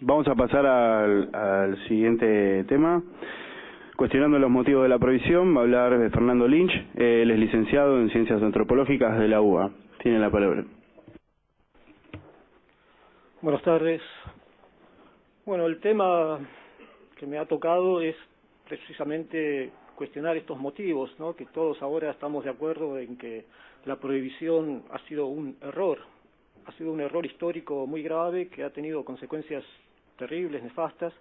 Vamos a pasar al siguiente tema. Cuestionando los motivos de la prohibición, va a hablar de Fernando Lynch. Él es licenciado en Ciencias Antropológicas de la UBA. Tiene la palabra. Buenas tardes. Bueno, el tema que me ha tocado es precisamente cuestionar estos motivos, ¿no? Que todos ahora estamos de acuerdo en que la prohibición ha sido un error histórico muy grave que ha tenido consecuencias terribles, nefastas,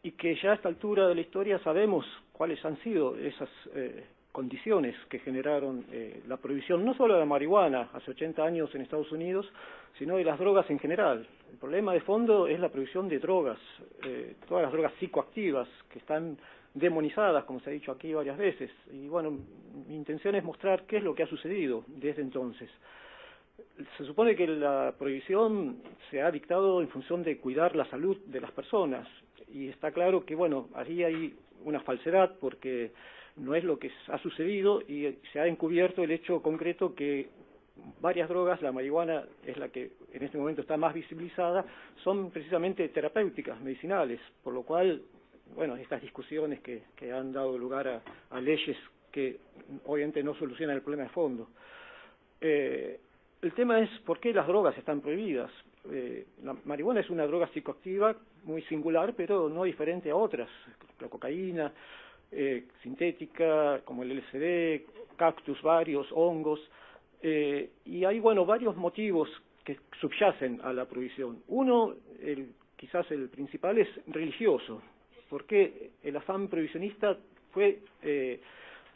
y que ya a esta altura de la historia sabemos cuáles han sido esas condiciones que generaron la prohibición, no solo de la marihuana hace 80 años en Estados Unidos, sino de las drogas en general. El problema de fondo es la prohibición de drogas, todas las drogas psicoactivas que están demonizadas, como se ha dicho aquí varias veces. Y bueno, mi intención es mostrar qué es lo que ha sucedido desde entonces. Se supone que la prohibición se ha dictado en función de cuidar la salud de las personas, y está claro que, bueno, ahí hay una falsedad porque no es lo que ha sucedido y se ha encubierto el hecho concreto que varias drogas, la marihuana es la que en este momento está más visibilizada, son precisamente terapéuticas, medicinales, por lo cual, bueno, estas discusiones que han dado lugar a leyes que obviamente no solucionan el problema de fondo. El tema es por qué las drogas están prohibidas. La marihuana es una droga psicoactiva muy singular, pero no diferente a otras. La cocaína, sintética, como el LSD, cactus varios, hongos. Y hay, bueno, varios motivos que subyacen a la prohibición. Uno, quizás el principal, es religioso, porque el afán prohibicionista fue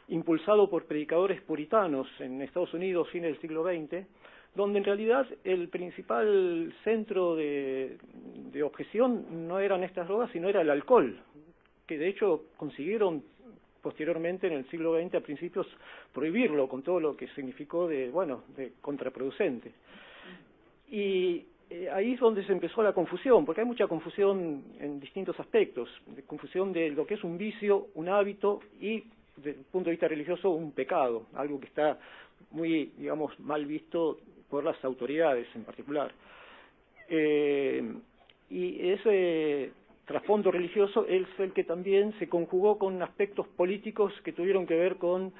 impulsado por predicadores puritanos en Estados Unidos, fines del siglo XX, donde en realidad el principal centro de objeción no eran estas drogas, sino era el alcohol, que de hecho consiguieron posteriormente en el siglo XX a principios prohibirlo, con todo lo que significó de contraproducente. Y ahí es donde se empezó la confusión, porque hay mucha confusión en distintos aspectos, de confusión de lo que es un vicio, un hábito y, desde el punto de vista religioso, un pecado, algo que está muy, digamos, mal visto por las autoridades en particular. Y ese trasfondo religioso es el que también se conjugó con aspectos políticos que tuvieron que ver con,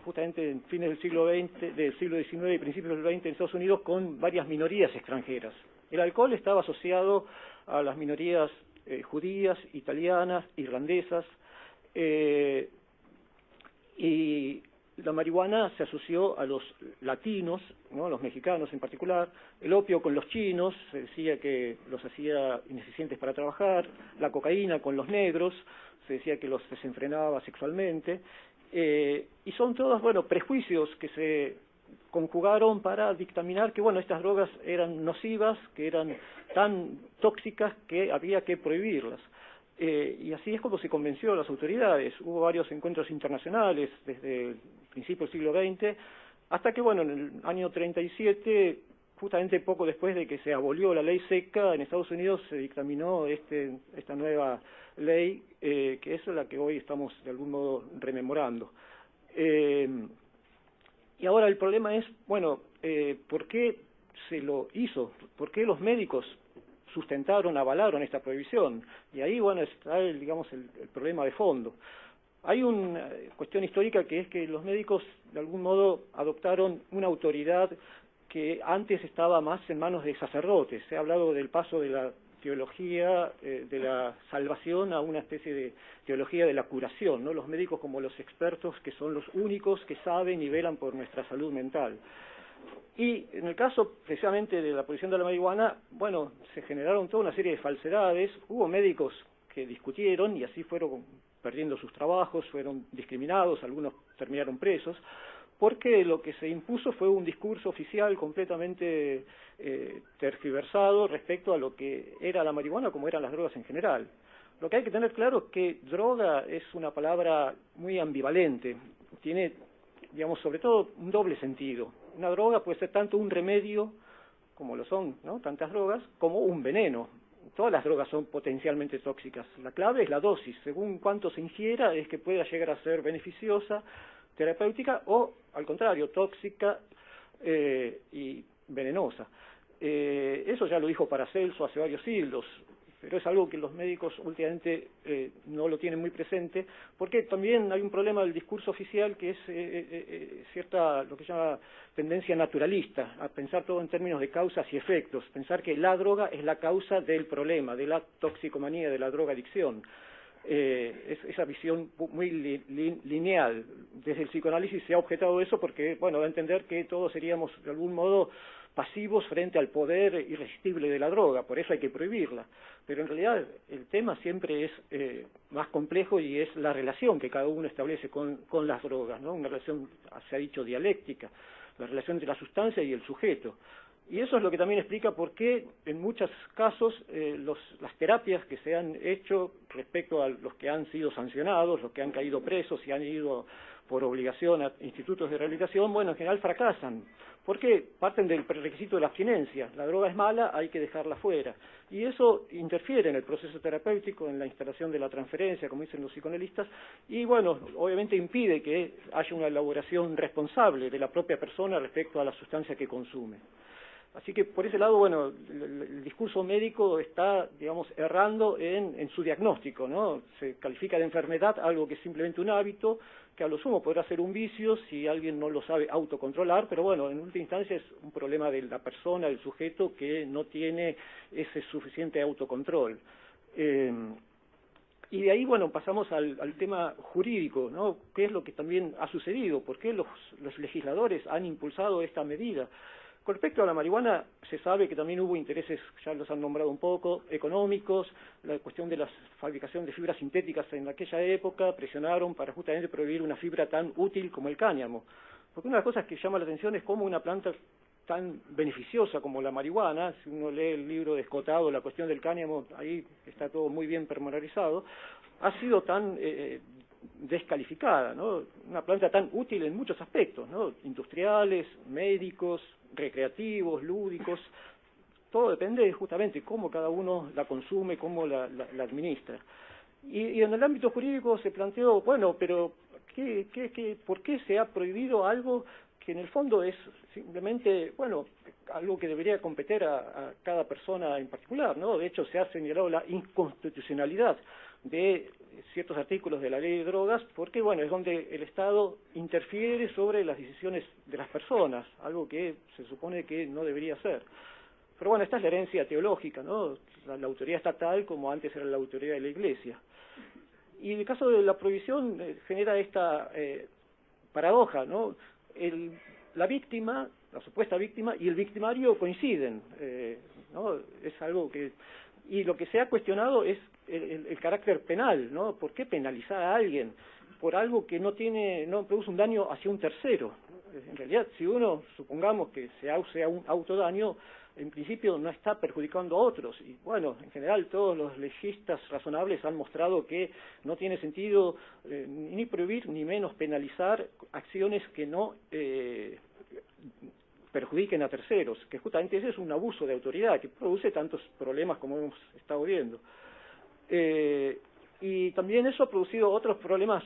justamente en fines del siglo XIX y principios del XX en Estados Unidos, con varias minorías extranjeras. El alcohol estaba asociado a las minorías judías, italianas, irlandesas, y la marihuana se asoció a los latinos, ¿no?, a los mexicanos en particular, el opio con los chinos, se decía que los hacía ineficientes para trabajar, la cocaína con los negros, se decía que los desenfrenaba sexualmente, y son todos, bueno, prejuicios que se conjugaron para dictaminar que, bueno, estas drogas eran nocivas, que eran tan tóxicas que había que prohibirlas. Y así es como se convenció a las autoridades. Hubo varios encuentros internacionales desde el principio del siglo XX, hasta que, bueno, en el año 37, justamente poco después de que se abolió la ley seca, en Estados Unidos se dictaminó esta nueva ley, que es la que hoy estamos de algún modo rememorando. Y ahora el problema es, bueno, ¿por qué se lo hizo? ¿Por qué los médicos sustentaron, avalaron esta prohibición? Y ahí, bueno, está el problema de fondo. Hay una cuestión histórica, que es que los médicos de algún modo adoptaron una autoridad que antes estaba más en manos de sacerdotes. Se ha hablado del paso de la teología de la salvación a una especie de teología de la curación, ¿no? Los médicos como los expertos, que son los únicos que saben y velan por nuestra salud mental. Y en el caso precisamente de la prohibición de la marihuana, bueno, se generaron toda una serie de falsedades. Hubo médicos que discutieron y así fueron perdiendo sus trabajos, fueron discriminados, algunos terminaron presos, porque lo que se impuso fue un discurso oficial completamente tergiversado respecto a lo que era la marihuana, como eran las drogas en general. Lo que hay que tener claro es que droga es una palabra muy ambivalente, tiene, digamos, sobre todo un doble sentido. Una droga puede ser tanto un remedio, como lo son, ¿no?, tantas drogas, como un veneno. Todas las drogas son potencialmente tóxicas. La clave es la dosis. Según cuánto se ingiera es que pueda llegar a ser beneficiosa, terapéutica o, al contrario, tóxica y venenosa. Eso ya lo dijo Paracelso hace varios siglos, pero es algo que los médicos últimamente no lo tienen muy presente, porque también hay un problema del discurso oficial que es cierta, lo que se llama tendencia naturalista, a pensar todo en términos de causas y efectos, pensar que la droga es la causa del problema, de la toxicomanía, de la drogadicción. Es esa visión muy lineal. Desde el psicoanálisis se ha objetado eso porque, bueno, da a entender que todos seríamos de algún modo pasivos frente al poder irresistible de la droga, por eso hay que prohibirla. Pero en realidad el tema siempre es más complejo y es la relación que cada uno establece con las drogas, ¿no? Una relación, se ha dicho, dialéctica, la relación entre la sustancia y el sujeto. Y eso es lo que también explica por qué en muchos casos las terapias que se han hecho respecto a los que han sido sancionados, los que han caído presos y han ido por obligación a institutos de rehabilitación, bueno, en general fracasan. Porque parten del requisito de la abstinencia. La droga es mala, hay que dejarla fuera. Y eso interfiere en el proceso terapéutico, en la instalación de la transferencia, como dicen los psicoanalistas, y bueno, obviamente impide que haya una elaboración responsable de la propia persona respecto a la sustancia que consume. Así que por ese lado, bueno, el discurso médico está, digamos, errando en su diagnóstico, ¿no? Se califica de enfermedad algo que es simplemente un hábito, que a lo sumo podrá ser un vicio si alguien no lo sabe autocontrolar, pero bueno, en última instancia es un problema de la persona, del sujeto, que no tiene ese suficiente autocontrol. Y de ahí, bueno, pasamos al tema jurídico, ¿no? ¿Qué es lo que también ha sucedido? ¿Por qué los legisladores han impulsado esta medida? Con respecto a la marihuana, se sabe que también hubo intereses, ya los han nombrado un poco, económicos, la cuestión de la fabricación de fibras sintéticas en aquella época presionaron para justamente prohibir una fibra tan útil como el cáñamo. Porque una de las cosas que llama la atención es cómo una planta tan beneficiosa como la marihuana, si uno lee el libro de Escotado, la cuestión del cáñamo, ahí está todo muy bien pormenorizado, ha sido tan descalificada, ¿no? Una planta tan útil en muchos aspectos, ¿no? Industriales, médicos, recreativos, lúdicos, todo depende justamente de cómo cada uno la consume, cómo la administra. Y en el ámbito jurídico se planteó, bueno, pero ¿por qué se ha prohibido algo que en el fondo es simplemente, bueno, algo que debería competir a cada persona en particular, ¿no? De hecho, se ha señalado la inconstitucionalidad de ciertos artículos de la ley de drogas, porque, bueno, es donde el Estado interfiere sobre las decisiones de las personas, algo que se supone que no debería ser. Pero bueno, esta es la herencia teológica, ¿no? La autoridad estatal, como antes era la autoridad de la Iglesia. Y en el caso de la prohibición genera esta paradoja, ¿no? La víctima, la supuesta víctima y el victimario coinciden, ¿no? Es algo que... Y lo que se ha cuestionado es el carácter penal, ¿no? ¿Por qué penalizar a alguien por algo que no produce un daño hacia un tercero? En realidad, si uno, supongamos que sea un autodaño, en principio no está perjudicando a otros. Y bueno, en general todos los legistas razonables han mostrado que no tiene sentido ni prohibir ni menos penalizar acciones que no perjudiquen a terceros, que justamente ese es un abuso de autoridad que produce tantos problemas como hemos estado viendo. Y también eso ha producido otros problemas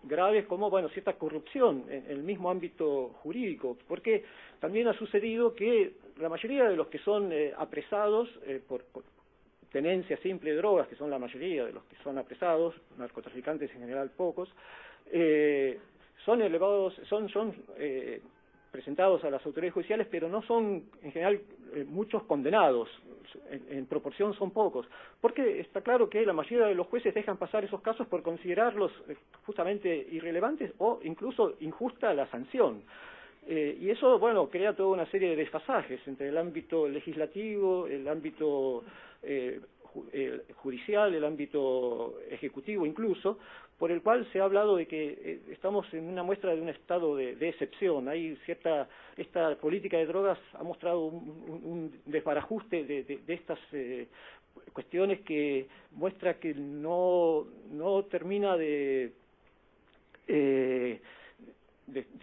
graves como, bueno, cierta corrupción en el mismo ámbito jurídico, porque también ha sucedido que la mayoría de los que son apresados por tenencia simple de drogas, que son la mayoría de los que son apresados, narcotraficantes en general pocos, son elevados, son presentados a las autoridades judiciales, pero no son en general muchos condenados, en proporción son pocos, porque está claro que la mayoría de los jueces dejan pasar esos casos por considerarlos justamente irrelevantes o incluso injusta la sanción. Y eso, bueno, crea toda una serie de desfasajes entre el ámbito legislativo, el ámbito judicial, el ámbito ejecutivo incluso, por el cual se ha hablado de que estamos en una muestra de un estado de excepción. Esta política de drogas ha mostrado un desbarajuste de estas cuestiones que muestra que no termina de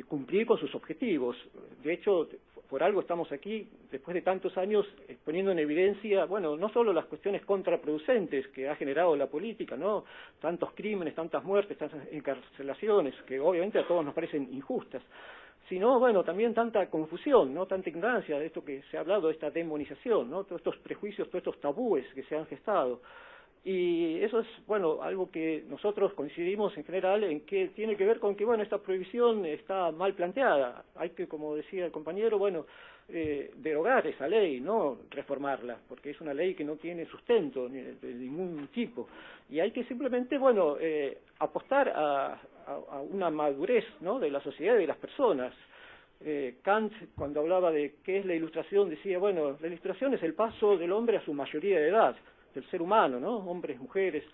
cumplir con sus objetivos. De hecho, por algo estamos aquí, después de tantos años, poniendo en evidencia, bueno, no solo las cuestiones contraproducentes que ha generado la política, ¿no? Tantos crímenes, tantas muertes, tantas encarcelaciones, que obviamente a todos nos parecen injustas, sino, bueno, también tanta confusión, ¿no? Tanta ignorancia de esto que se ha hablado, de esta demonización, ¿no? Todos estos prejuicios, todos estos tabúes que se han gestado. Y eso es, bueno, algo que nosotros coincidimos en general en que tiene que ver con que, bueno, esta prohibición está mal planteada. Hay que, como decía el compañero, bueno, derogar esa ley, no reformarla, porque es una ley que no tiene sustento de ningún tipo. Y hay que simplemente, bueno, apostar a una madurez, ¿no?, de la sociedad y de las personas. Kant, cuando hablaba de qué es la ilustración, decía, bueno, la ilustración es el paso del hombre a su mayoría de edad, del ser humano, ¿no?, hombres, mujeres,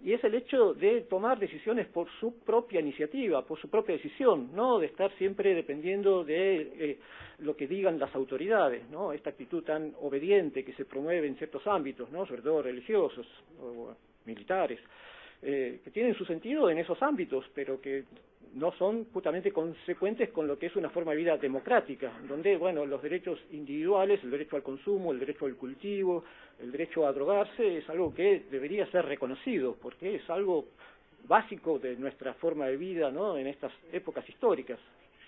y es el hecho de tomar decisiones por su propia iniciativa, por su propia decisión, no de estar siempre dependiendo de lo que digan las autoridades, ¿no?, esta actitud tan obediente que se promueve en ciertos ámbitos, ¿no?, sobre todo religiosos o militares, que tienen su sentido en esos ámbitos, pero que no son justamente consecuentes con lo que es una forma de vida democrática, donde, bueno, los derechos individuales, el derecho al consumo, el derecho al cultivo, el derecho a drogarse, es algo que debería ser reconocido, porque es algo básico de nuestra forma de vida, ¿no?, en estas épocas históricas.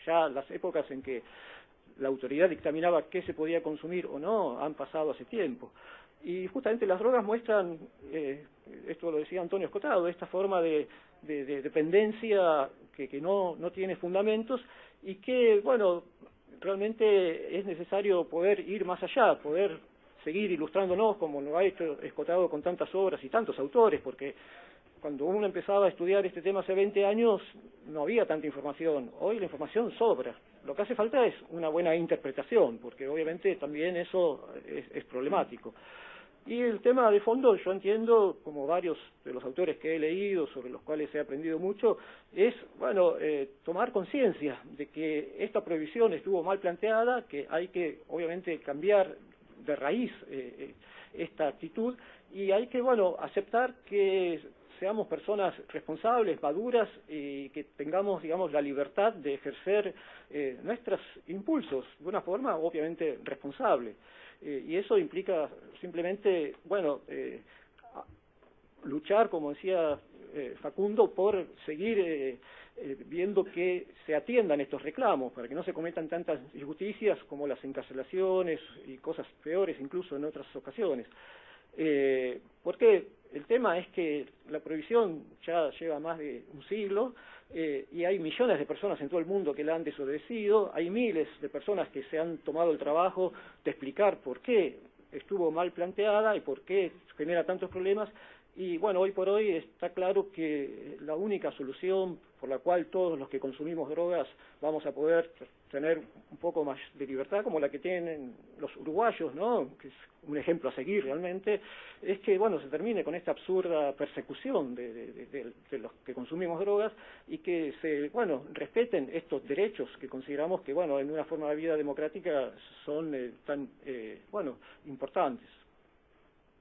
Ya las épocas en que la autoridad dictaminaba qué se podía consumir o no han pasado hace tiempo. Y justamente las drogas muestran, esto lo decía Antonio Escotado, esta forma de dependencia que no tiene fundamentos y que, bueno, realmente es necesario poder ir más allá, poder seguir ilustrándonos como lo ha hecho Escotado con tantas obras y tantos autores, porque cuando uno empezaba a estudiar este tema hace 20 años no había tanta información. Hoy la información sobra. Lo que hace falta es una buena interpretación, porque obviamente también eso es problemático. Y el tema de fondo, yo entiendo, como varios de los autores que he leído, sobre los cuales he aprendido mucho, es, bueno, tomar conciencia de que esta prohibición estuvo mal planteada, que hay que, obviamente, cambiar de raíz esta actitud, y hay que, bueno, aceptar que seamos personas responsables, maduras, y que tengamos, digamos, la libertad de ejercer nuestros impulsos de una forma, obviamente, responsable. Y eso implica simplemente, bueno, luchar, como decía Facundo, por seguir viendo que se atiendan estos reclamos, para que no se cometan tantas injusticias como las encarcelaciones y cosas peores incluso en otras ocasiones. Porque el tema es que la prohibición ya lleva más de un siglo y hay millones de personas en todo el mundo que la han desobedecido, hay miles de personas que se han tomado el trabajo de explicar por qué estuvo mal planteada y por qué genera tantos problemas, y bueno, hoy por hoy está claro que la única solución por la cual todos los que consumimos drogas vamos a poder tener un poco más de libertad, como la que tienen los uruguayos, ¿no?, que es un ejemplo a seguir realmente, es que, bueno, se termine con esta absurda persecución de los que consumimos drogas y que se, bueno, respeten estos derechos que consideramos que, bueno, en una forma de vida democrática son tan, bueno, importantes.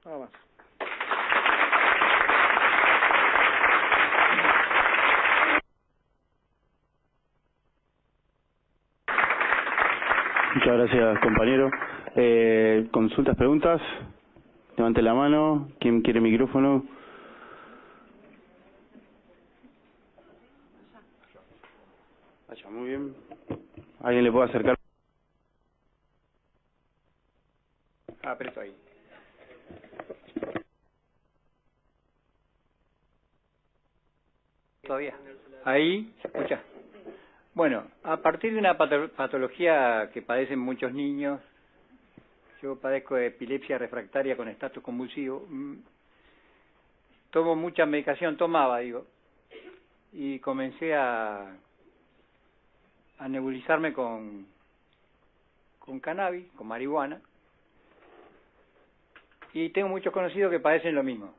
Nada más. Muchas gracias, compañero. ¿Consultas, preguntas? Levante la mano. ¿Quién quiere micrófono? Vaya, muy bien. ¿Alguien le puede acercar? Preso ahí. Todavía. Ahí, ¿se escucha? Bueno, a partir de una patología que padecen muchos niños, yo padezco de epilepsia refractaria con estatus convulsivo, tomo mucha medicación, y comencé a nebulizarme con cannabis, con marihuana, y tengo muchos conocidos que padecen lo mismo.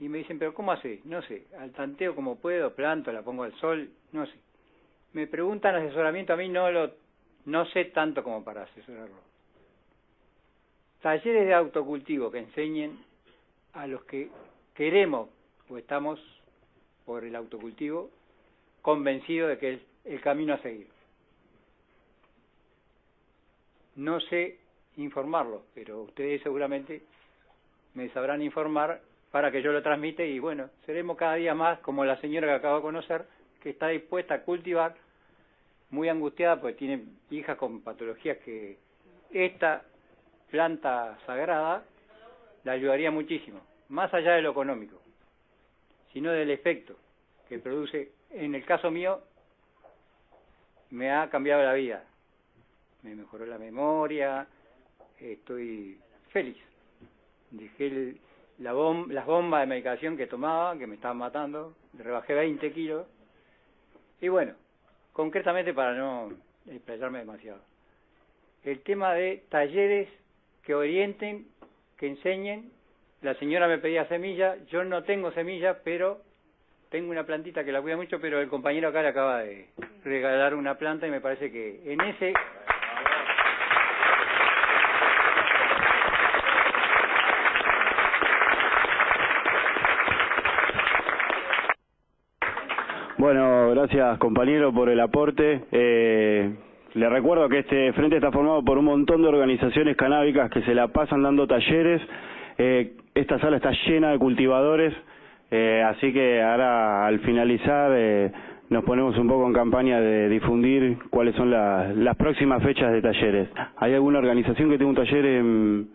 Y me dicen, ¿pero cómo hace? No sé, al tanteo como puedo, planto, la pongo al sol, no sé. Me preguntan asesoramiento, a mí no sé tanto como para asesorarlo. Talleres de autocultivo que enseñen a los que queremos o estamos por el autocultivo convencidos de que es el camino a seguir. No sé informarlo, pero ustedes seguramente me sabrán informar para que yo lo transmita y bueno, seremos cada día más como la señora que acabo de conocer, que está dispuesta a cultivar muy angustiada porque tiene hijas con patologías que esta planta sagrada la ayudaría muchísimo, más allá de lo económico, sino del efecto que produce. En el caso mío, me ha cambiado la vida, me mejoró la memoria, estoy feliz. Dejé las bombas de medicación que tomaba, que me estaban matando, rebajé 20 kilos, y bueno, concretamente para no explayarme demasiado, el tema de talleres que orienten, que enseñen. La señora me pedía semilla, yo no tengo semilla, pero tengo una plantita que la cuida mucho, pero el compañero acá le acaba de regalar una planta y me parece que en ese... Bueno, gracias compañero por el aporte. Le recuerdo que este frente está formado por un montón de organizaciones canábicas que se la pasan dando talleres. Esta sala está llena de cultivadores, así que ahora al finalizar nos ponemos un poco en campaña de difundir cuáles son las próximas fechas de talleres. ¿Hay alguna organización que tenga un taller en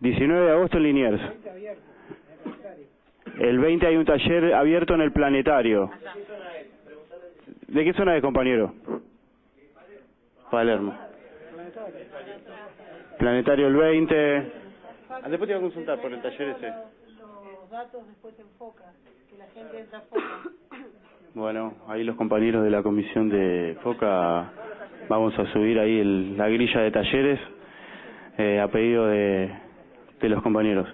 19 de agosto en Liniers? El 20 hay un taller abierto en el Planetario. ¿De qué zona es, compañero? Palermo. Planetario el 20. Después te voy a consultar por el taller ese. Los datos después en Foca, que la gente entra a Foca. Bueno, ahí los compañeros de la comisión de Foca vamos a subir ahí la grilla de talleres a pedido de los compañeros.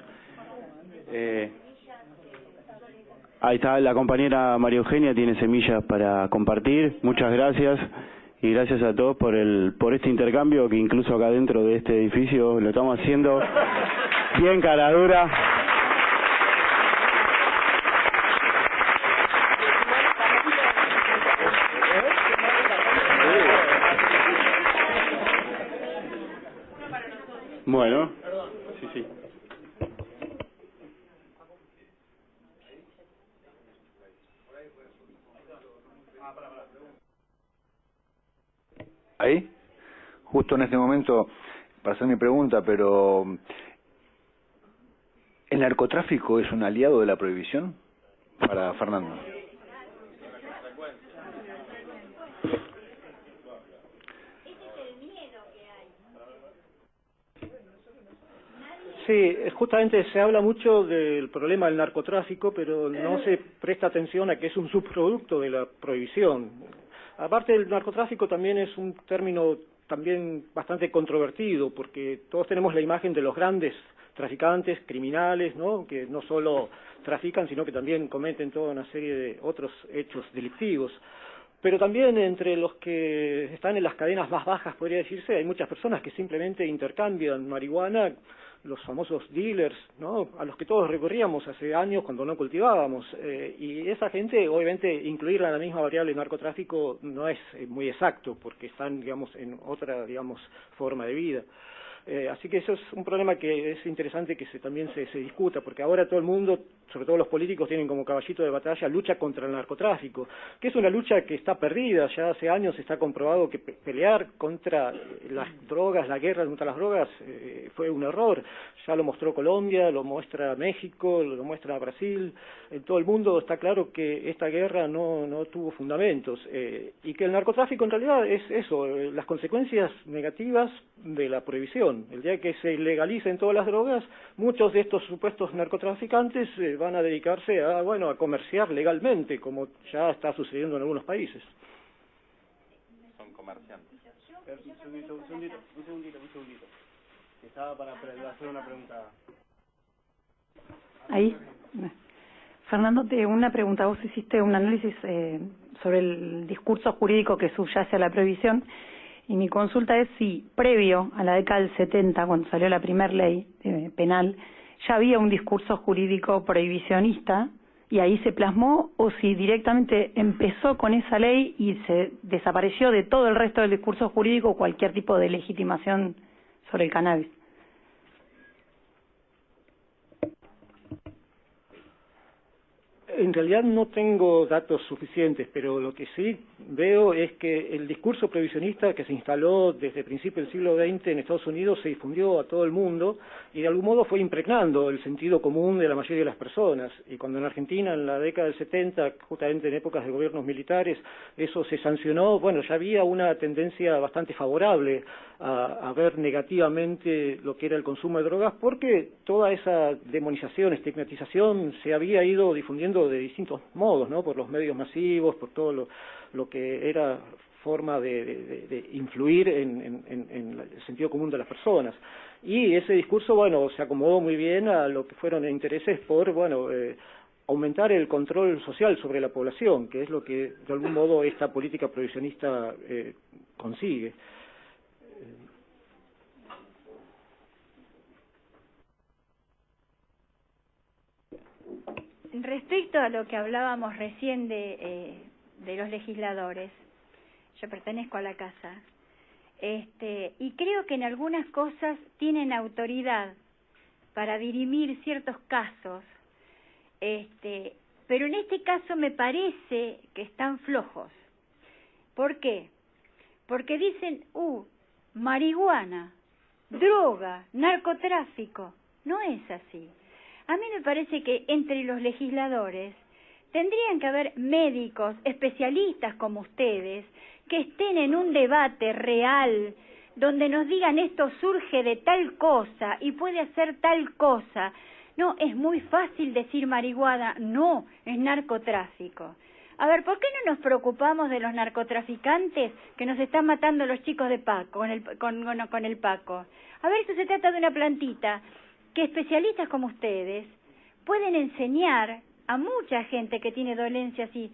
Ahí está la compañera María Eugenia, tiene semillas para compartir. Muchas gracias y gracias a todos por este intercambio que incluso acá dentro de este edificio lo estamos haciendo bien cara dura. Bueno, sí. Ahí, justo en este momento, para hacer mi pregunta, pero ¿el narcotráfico es un aliado de la prohibición? Para Fernando. Sí, justamente se habla mucho del problema del narcotráfico, pero no se presta atención a que es un subproducto de la prohibición. Aparte, el narcotráfico también es un término también bastante controvertido, porque todos tenemos la imagen de los grandes traficantes, criminales, ¿no?, que no solo trafican, sino que también cometen toda una serie de otros hechos delictivos. Pero también entre los que están en las cadenas más bajas, podría decirse, hay muchas personas que simplemente intercambian marihuana, los famosos dealers, ¿no?, a los que todos recurríamos hace años cuando no cultivábamos. Y esa gente, obviamente, incluirla en la misma variable narcotráfico no es muy exacto, porque están, digamos, en otra, digamos, forma de vida. Así que eso es un problema que es interesante que también se discuta, porque ahora todo el mundo, sobre todo los políticos, tienen como caballito de batalla lucha contra el narcotráfico, que es una lucha que está perdida. Ya hace años está comprobado que pelear contra las drogas, la guerra contra las drogas, fue un error. Ya lo mostró Colombia, lo muestra México, lo muestra Brasil. En todo el mundo está claro que esta guerra no tuvo fundamentos, y que el narcotráfico en realidad es eso, las consecuencias negativas de la prohibición. El día que se legalicen todas las drogas, muchos de estos supuestos narcotraficantes van a dedicarse a comerciar legalmente, como ya está sucediendo en algunos países. Son comerciantes. Un segundito. Estaba para hacer una pregunta. Ahí. Fernando, una pregunta. Vos hiciste un análisis sobre el discurso jurídico que subyace a la prohibición, y mi consulta es si previo a la década del 70, cuando salió la primera ley penal, ya había un discurso jurídico prohibicionista y ahí se plasmó, o si directamente empezó con esa ley y se desapareció de todo el resto del discurso jurídico cualquier tipo de legitimación sobre el cannabis. en realidad no tengo datos suficientes, pero lo que sí veo es que el discurso prohibicionista que se instaló desde principios del siglo XX en Estados Unidos se difundió a todo el mundo y de algún modo fue impregnando el sentido común de la mayoría de las personas. Y cuando en Argentina, en la década del 70, justamente en épocas de gobiernos militares, eso se sancionó, bueno, ya había una tendencia bastante favorable a ver negativamente lo que era el consumo de drogas, porque toda esa demonización, estigmatización se había ido difundiendo de distintos modos, ¿no? Por los medios masivos, por todo lo que era forma de influir en el sentido común de las personas. Y ese discurso, bueno, se acomodó muy bien a lo que fueron intereses por, bueno, aumentar el control social sobre la población, que es lo que de algún modo esta política prohibicionista consigue. Respecto a lo que hablábamos recién de los legisladores, yo pertenezco a la casa, y creo que en algunas cosas tienen autoridad para dirimir ciertos casos, pero en este caso me parece que están flojos. ¿Por qué? Porque dicen, marihuana, droga, narcotráfico. No es así. A mí me parece que entre los legisladores tendrían que haber médicos, especialistas como ustedes, que estén en un debate real, donde nos digan esto surge de tal cosa y puede hacer tal cosa. No, es muy fácil decir marihuana, no, es narcotráfico. A ver, ¿por qué no nos preocupamos de los narcotraficantes que nos están matando los chicos de Paco, con el Paco? A ver, esto se trata de una plantita que especialistas como ustedes pueden enseñar a mucha gente que tiene dolencias y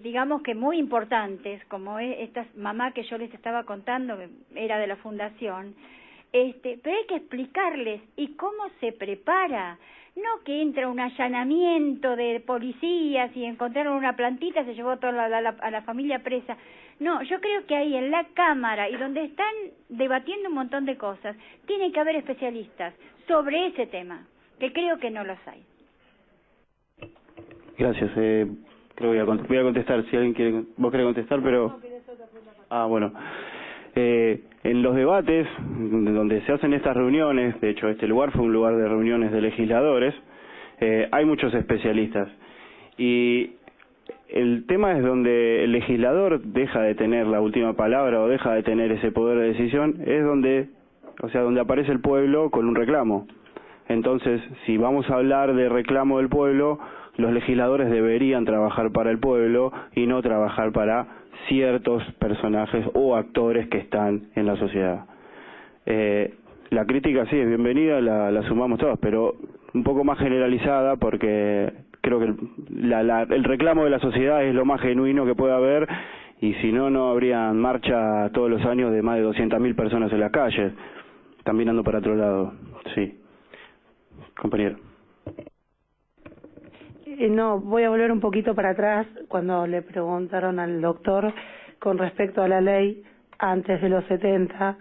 digamos que muy importantes, como esta mamá que yo les estaba contando, que era de la fundación, pero hay que explicarles y cómo se prepara. No que entra un allanamiento de policías y encontraron una plantita, se llevó a toda a la familia presa. No, yo creo que ahí en la Cámara y donde están debatiendo un montón de cosas, tiene que haber especialistas sobre ese tema, que creo que no los hay. Gracias. Creo que voy a contestar, si alguien quiere, vos querés contestar, pero... bueno. En los debates donde se hacen estas reuniones, de hecho este lugar fue un lugar de reuniones de legisladores, hay muchos especialistas y el tema es donde el legislador deja de tener la última palabra o deja de tener ese poder de decisión, es donde aparece el pueblo con un reclamo. Entonces, si vamos a hablar de reclamo del pueblo, los legisladores deberían trabajar para el pueblo y no trabajar para ciertos personajes o actores que están en la sociedad. La crítica sí es bienvenida, la sumamos todas, pero un poco más generalizada, porque creo que el reclamo de la sociedad es lo más genuino que puede haber, y si no, no habría marcha todos los años de más de 200.000 personas en las calles. Están mirando para otro lado. Sí. Compañero. No, voy a volver un poquito para atrás cuando le preguntaron al doctor con respecto a la ley antes de los 70.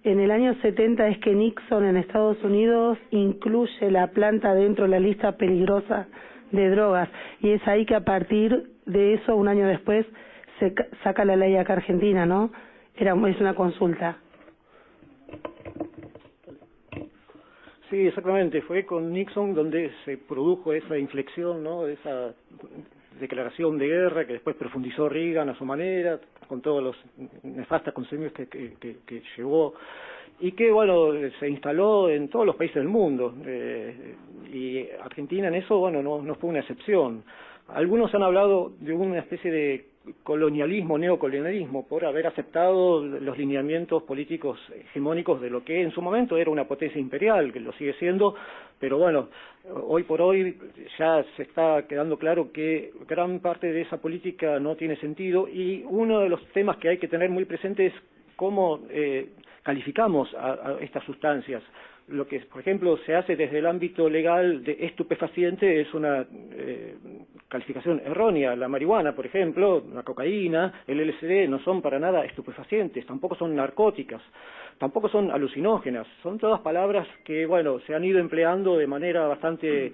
En el año 70 es que Nixon en Estados Unidos incluye la planta dentro de la lista peligrosa de drogas, y es ahí que a partir de eso, un año después, se saca la ley acá Argentina, ¿no? Es una consulta. Sí, exactamente. Fue con Nixon donde se produjo esa inflexión, ¿no? Esa declaración de guerra que después profundizó Reagan a su manera, con todos los nefastas consecuencias que llevó, y que, bueno, se instaló en todos los países del mundo. Y Argentina en eso, bueno, no fue una excepción. Algunos han hablado de una especie de colonialismo, neocolonialismo, por haber aceptado los lineamientos políticos hegemónicos de lo que en su momento era una potencia imperial, que lo sigue siendo, pero bueno, hoy por hoy ya se está quedando claro que gran parte de esa política no tiene sentido, y uno de los temas que hay que tener muy presente es cómo calificamos a estas sustancias. Lo que, por ejemplo, se hace desde el ámbito legal de estupefaciente es una calificación errónea. La marihuana, por ejemplo, la cocaína, el LSD no son para nada estupefacientes, tampoco son narcóticas, tampoco son alucinógenas. Son todas palabras que, bueno, se han ido empleando de manera bastante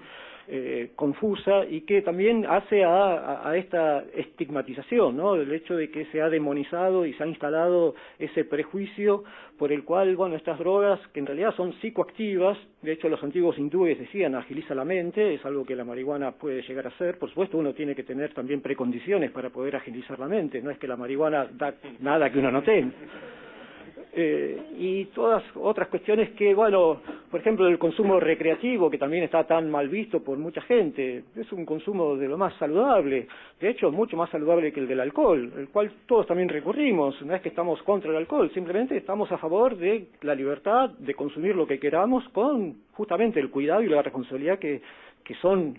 confusa y que también hace a esta estigmatización, ¿no? El hecho de que se ha demonizado y se ha instalado ese prejuicio por el cual, bueno, estas drogas, que en realidad son psicoactivas, de hecho los antiguos hindúes decían agiliza la mente, es algo que la marihuana puede llegar a ser, por supuesto uno tiene que tener también precondiciones para poder agilizar la mente, no es que la marihuana da nada que uno no tenga. Y todas otras cuestiones que, bueno, por ejemplo, el consumo recreativo, que también está tan mal visto por mucha gente, es un consumo de lo más saludable, de hecho, mucho más saludable que el del alcohol, el cual todos también recurrimos, no es que estamos contra el alcohol, simplemente estamos a favor de la libertad de consumir lo que queramos con justamente el cuidado y la responsabilidad que son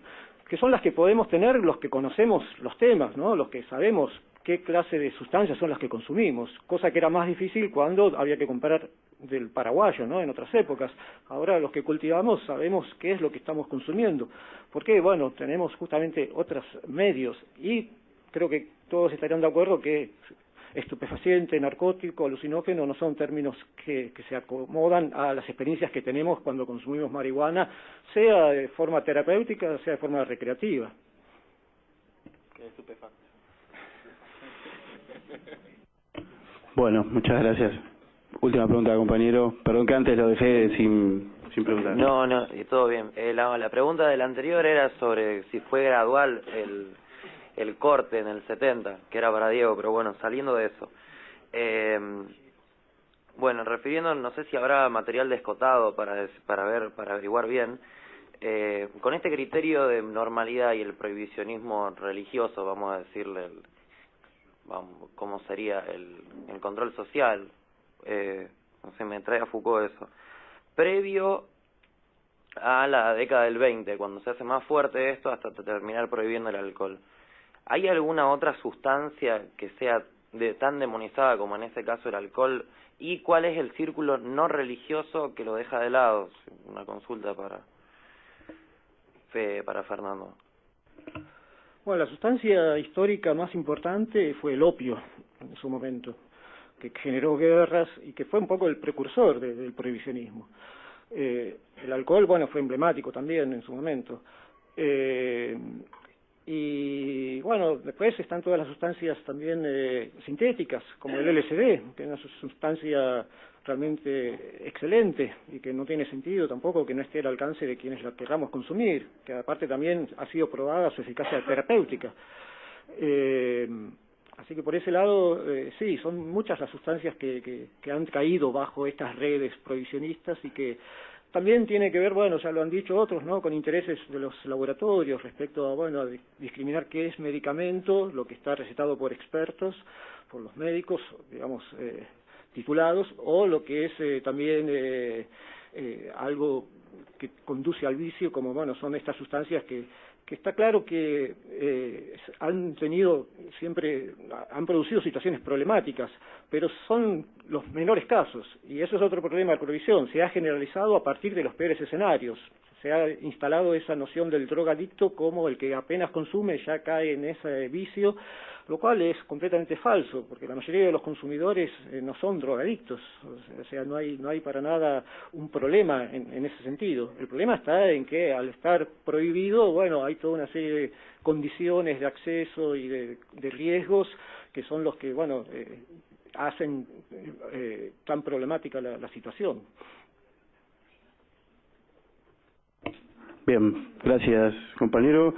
las que podemos tener los que conocemos los temas, ¿no? Los que sabemos qué clase de sustancias son las que consumimos, cosa que era más difícil cuando había que comprar del paraguayo, ¿no? En otras épocas. Ahora los que cultivamos sabemos qué es lo que estamos consumiendo. Porque, bueno, tenemos justamente otros medios y creo que todos estarían de acuerdo que estupefaciente, narcótico, alucinógeno no son términos que se acomodan a las experiencias que tenemos cuando consumimos marihuana, sea de forma terapéutica, sea de forma recreativa. ¿Qué estupefacto? Bueno, muchas gracias. Última pregunta, compañero. Perdón que antes lo dejé sin preguntar. No, todo bien. La pregunta del anterior era sobre si fue gradual el corte en el 70, que era para Diego, pero bueno, saliendo de eso. Bueno, refiriendo, no sé si habrá material descotado para averiguar bien, con este criterio de normalidad y el prohibicionismo religioso, vamos a decirle, cómo sería el control social, no sé, me trae a Foucault eso, previo a la década del 20, cuando se hace más fuerte esto hasta terminar prohibiendo el alcohol. ¿Hay alguna otra sustancia que sea tan demonizada como en este caso el alcohol? ¿Y cuál es el círculo no religioso que lo deja de lado? Una consulta para Fernando. Bueno, la sustancia histórica más importante fue el opio en su momento, que generó guerras y que fue un poco el precursor del prohibicionismo. El alcohol, bueno, fue emblemático también en su momento. Y bueno, después están todas las sustancias también sintéticas, como el LSD, que es una sustancia realmente excelente y que no tiene sentido tampoco que no esté al alcance de quienes la queramos consumir, que aparte también ha sido probada su eficacia terapéutica. Así que por ese lado, sí, son muchas las sustancias que han caído bajo estas redes prohibicionistas y que también tiene que ver, bueno, ya lo han dicho otros, ¿no?, con intereses de los laboratorios respecto a, bueno, a discriminar qué es medicamento, lo que está recetado por expertos, por los médicos, digamos, titulados, o lo que es también algo que conduce al vicio, como, bueno, son estas sustancias que está claro que han producido situaciones problemáticas, pero son los menores casos, y eso es otro problema de la prohibición, se ha generalizado a partir de los peores escenarios, se ha instalado esa noción del drogadicto como el que apenas consume ya cae en ese vicio, lo cual es completamente falso, porque la mayoría de los consumidores no son drogadictos, o sea, no hay para nada un problema en ese sentido. El problema está en que al estar prohibido, bueno, hay toda una serie de condiciones de acceso y de riesgos que son los que, bueno, hacen tan problemática la situación. Bien, gracias, compañero.